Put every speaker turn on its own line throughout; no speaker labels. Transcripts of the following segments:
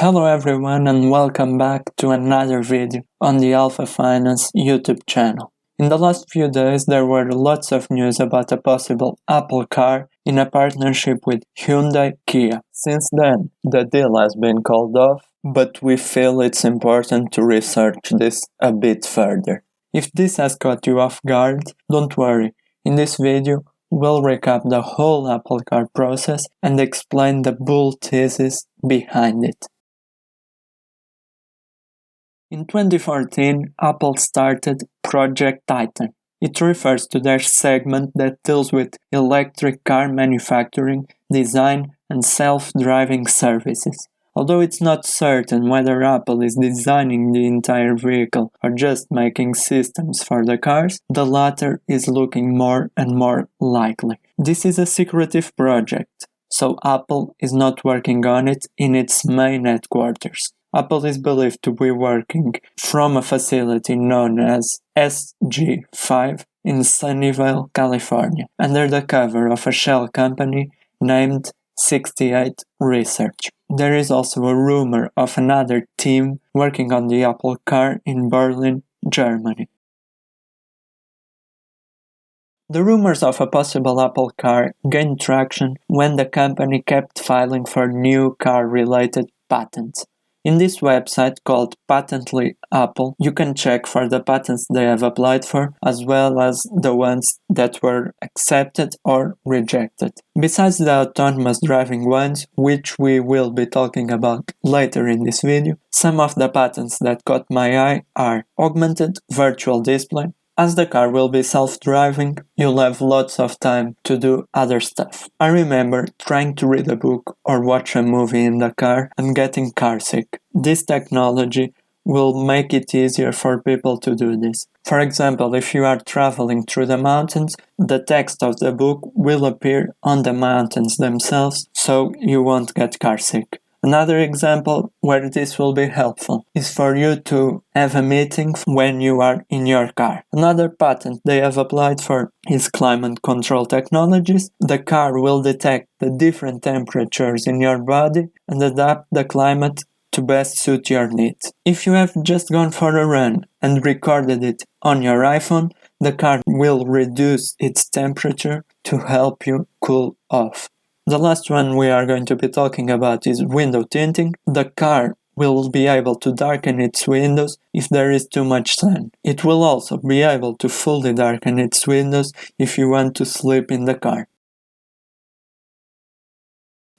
Hello everyone and welcome back to another video on the Alpha Finance YouTube channel. In the last few days there were lots of news about a possible Apple car in a partnership with Hyundai Kia. Since then, the deal has been called off, but we feel it's important to research this a bit further. If this has caught you off guard, don't worry. In this video, we'll recap the whole Apple car process and explain the bull thesis behind it. In 2014, Apple started Project Titan. It refers to their segment that deals with electric car manufacturing, design, and self-driving services. Although it's not certain whether Apple is designing the entire vehicle or just making systems for the cars, the latter is looking more and more likely. This is a secretive project, so Apple is not working on it in its main headquarters. Apple is believed to be working from a facility known as SG5 in Sunnyvale, California, under the cover of a shell company named 68 Research. There is also a rumor of another team working on the Apple car in Berlin, Germany. The rumors of a possible Apple car gained traction when the company kept filing for new car-related patents. In this website called Patently Apple, you can check for the patents they have applied for, as well as the ones that were accepted or rejected. Besides the autonomous driving ones, which we will be talking about later in this video, some of the patents that caught my eye are augmented virtual display. As the car will be self-driving, you'll have lots of time to do other stuff. I remember trying to read a book or watch a movie in the car and getting carsick. This technology will make it easier for people to do this. For example, if you are traveling through the mountains, the text of the book will appear on the mountains themselves, so you won't get carsick. Another example where this will be helpful is for you to have a meeting when you are in your car. Another patent they have applied for is climate control technologies. The car will detect the different temperatures in your body and adapt the climate to best suit your needs. If you have just gone for a run and recorded it on your iPhone, the car will reduce its temperature to help you cool off. The last one we are going to be talking about is window tinting. The car will be able to darken its windows if there is too much sun. It will also be able to fully darken its windows if you want to sleep in the car.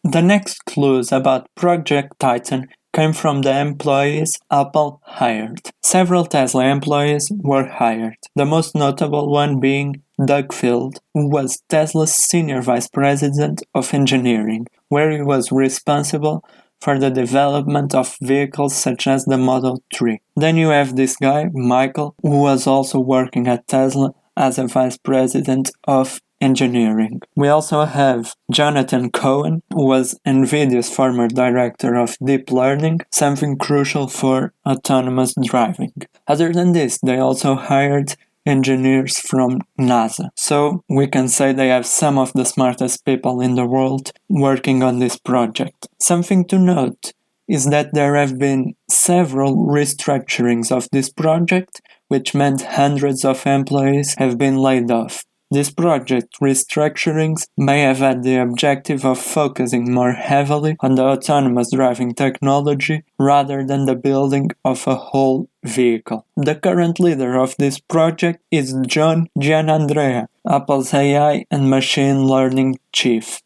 The next clues about Project Titan came from the employees Apple hired. Several Tesla employees were hired, the most notable one being Doug Field, who was Tesla's Senior Vice President of Engineering, where he was responsible for the development of vehicles such as the Model 3. Then you have this guy, Michael, who was also working at Tesla as a Vice President of Engineering. We also have Jonathan Cohen, who was NVIDIA's former director of deep learning, something crucial for autonomous driving. Other than this, they also hired engineers from NASA. So we can say they have some of the smartest people in the world working on this project. Something to note is that there have been several restructurings of this project, which meant hundreds of employees have been laid off. This project restructurings may have had the objective of focusing more heavily on the autonomous driving technology rather than the building of a whole vehicle. The current leader of this project is John Gianandrea, Apple's AI and machine learning chief.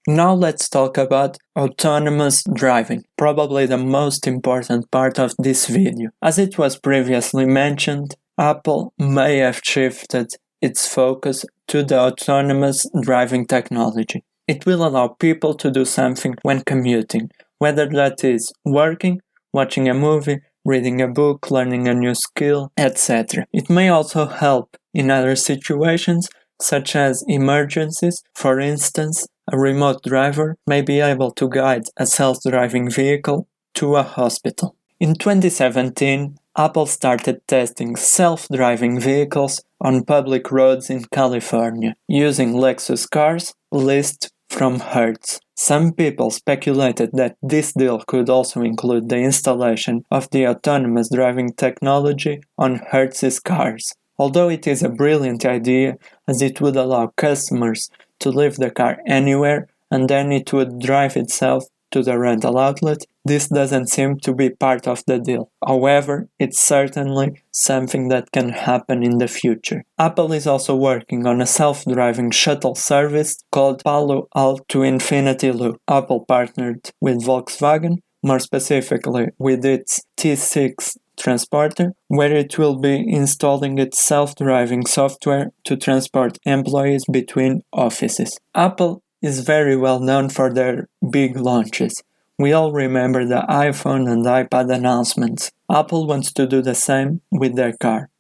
Now let's talk about autonomous driving, probably the most important part of this video. As it was previously mentioned, Apple may have shifted its focus to the autonomous driving technology. It will allow people to do something when commuting, whether that is working, watching a movie, reading a book, learning a new skill, etc. It may also help in other situations, such as emergencies. For instance, a remote driver may be able to guide a self-driving vehicle to a hospital. In 2017, Apple started testing self-driving vehicles on public roads in California, using Lexus cars leased from Hertz. Some people speculated that this deal could also include the installation of the autonomous driving technology on Hertz's cars. Although it is a brilliant idea, as it would allow customers to leave the car anywhere and then it would drive itself to the rental outlet, this doesn't seem to be part of the deal. However, it's certainly something that can happen in the future. Apple is also working on a self-driving shuttle service called Palo Alto Infinity Loop. Apple partnered with Volkswagen, more specifically with its T6 transporter, where it will be installing its self-driving software to transport employees between offices. Apple is very well known for their big launches. We all remember the iPhone and iPad announcements. Apple wants to do the same with their car.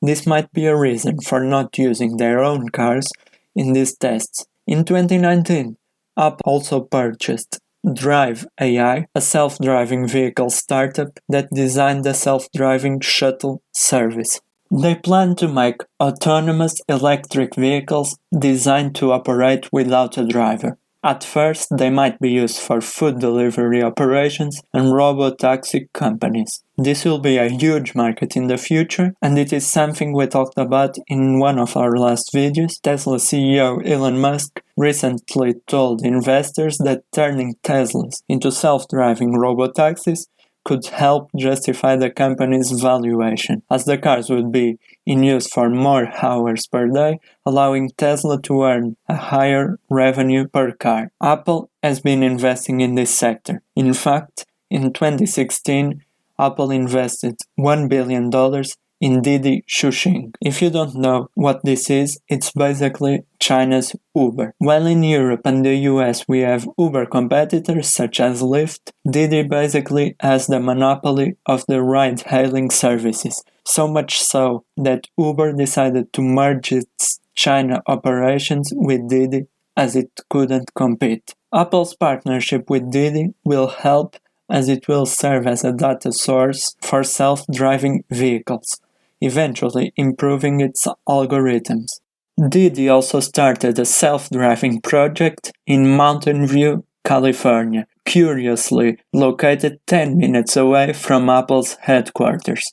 This might be a reason for not using their own cars in these tests. In 2019, Apple also purchased Drive AI, a self-driving vehicle startup that designed the self-driving shuttle service. They plan to make autonomous electric vehicles designed to operate without a driver. At first, they might be used for food delivery operations and robo-taxi companies. This will be a huge market in the future, and it is something we talked about in one of our last videos. Tesla CEO Elon Musk recently told investors that turning Teslas into self-driving robo-taxis could help justify the company's valuation, as the cars would be in use for more hours per day, allowing Tesla to earn a higher revenue per car. Apple has been investing in this sector. In fact, in 2016, Apple invested $1 billion in Didi Chuxing. If you don't know what this is, it's basically China's Uber. While in Europe and the US we have Uber competitors such as Lyft, Didi basically has the monopoly of the ride-hailing services, so much so that Uber decided to merge its China operations with Didi as it couldn't compete. Apple's partnership with Didi will help as it will serve as a data source for self-driving vehicles, eventually improving its algorithms. Didi also started a self-driving project in Mountain View, California, curiously located 10 minutes away from Apple's headquarters.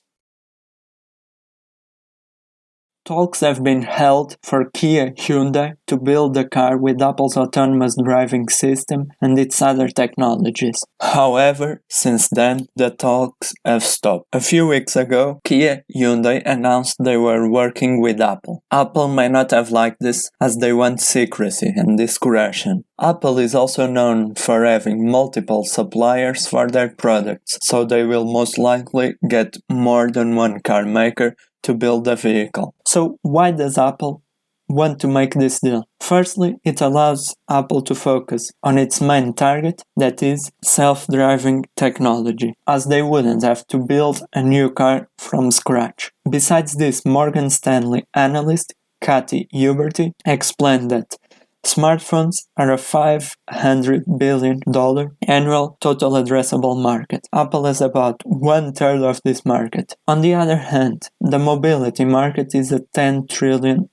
Talks have been held for Kia Hyundai to build the car with Apple's autonomous driving system and its other technologies. However, since then, the talks have stopped. A few weeks ago, Kia Hyundai announced they were working with Apple. Apple may not have liked this, as they want secrecy and discretion. Apple is also known for having multiple suppliers for their products, so they will most likely get more than one car maker to build a vehicle. So why does Apple want to make this deal? Firstly, it allows Apple to focus on its main target, that is, self-driving technology, as they wouldn't have to build a new car from scratch. Besides this, Morgan Stanley analyst Katy Huberty explained that smartphones are a $500 billion annual total addressable market. Apple has about 1/3 of this market. On the other hand, the mobility market is a $10 trillion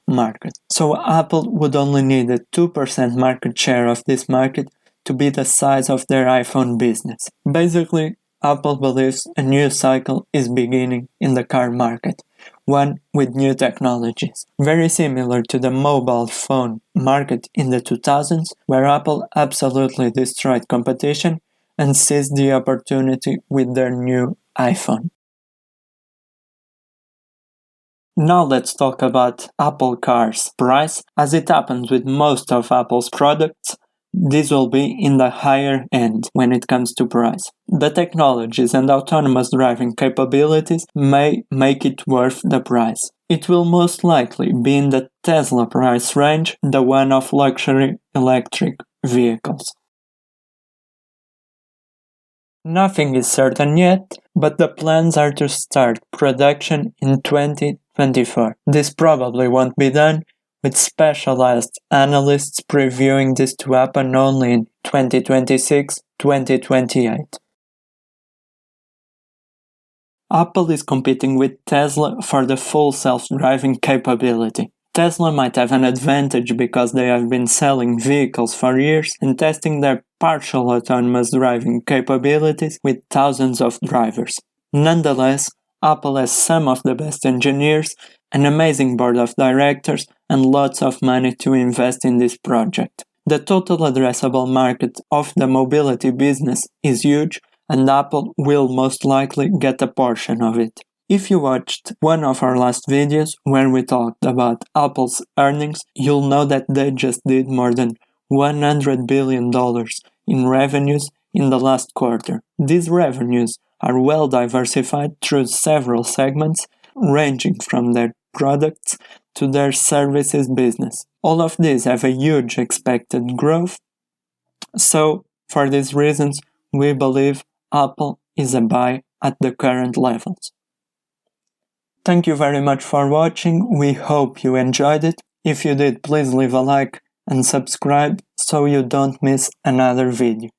market. So Apple would only need a 2% market share of this market to be the size of their iPhone business. Basically, Apple believes a new cycle is beginning in the car market, one with new technologies, very similar to the mobile phone market in the 2000s, where Apple absolutely destroyed competition and seized the opportunity with their new iPhone. Now let's talk about Apple Cars' price. As it happens with most of Apple's products, this will be in the higher end when it comes to price. The technologies and autonomous driving capabilities may make it worth the price. It will most likely be in the Tesla price range, the one of luxury electric vehicles. Nothing is certain yet, but the plans are to start production in 2024. This probably won't be done, with specialized analysts previewing this to happen only in 2026-2028. Apple is competing with Tesla for the full self-driving capability. Tesla might have an advantage because they have been selling vehicles for years and testing their partial autonomous driving capabilities with thousands of drivers. Nonetheless, Apple has some of the best engineers, an amazing board of directors, and lots of money to invest in this project. The total addressable market of the mobility business is huge, and Apple will most likely get a portion of it. If you watched one of our last videos where we talked about Apple's earnings, you'll know that they just did more than $100 billion in revenues in the last quarter. These revenues are well diversified through several segments, ranging from their products to their services business. All of these have a huge expected growth, so for these reasons, we believe Apple is a buy at the current levels. Thank you very much for watching, we hope you enjoyed it. If you did, please leave a like and subscribe so you don't miss another video.